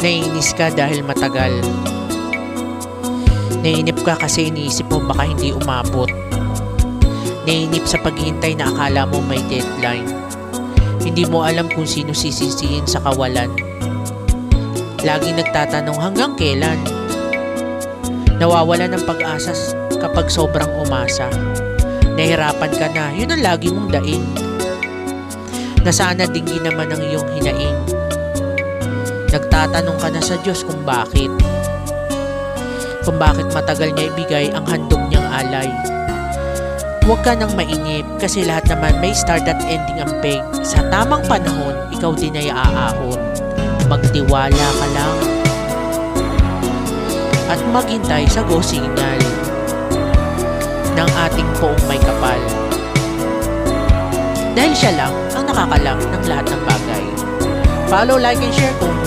Naiinis ka dahil matagal. Naiinip ka kasi iniisip mo baka hindi umabot. Naiinip sa paghihintay na akala mo may deadline. Hindi mo alam kung sino sisisihin sa kawalan. Laging nagtatanong hanggang kailan. Nawawala ng pag-asa kapag sobrang umasa. Nahirapan ka na, yun ang lagi mong daing. Na sana dinggin naman ang iyong hinaing. Nagtatanong ka na sa Diyos kung bakit. Kung bakit matagal niya ibigay ang handog niyang alay. Huwag ka nang mainip kasi lahat naman may start at ending ang peg. Sa tamang panahon, ikaw din ay aahon. Magtiwala ka lang. At maghintay sa go signal ng ating poong may kapal. Dahil siya lang ang nakakalam ng lahat ng bagay. Follow, like, and share kung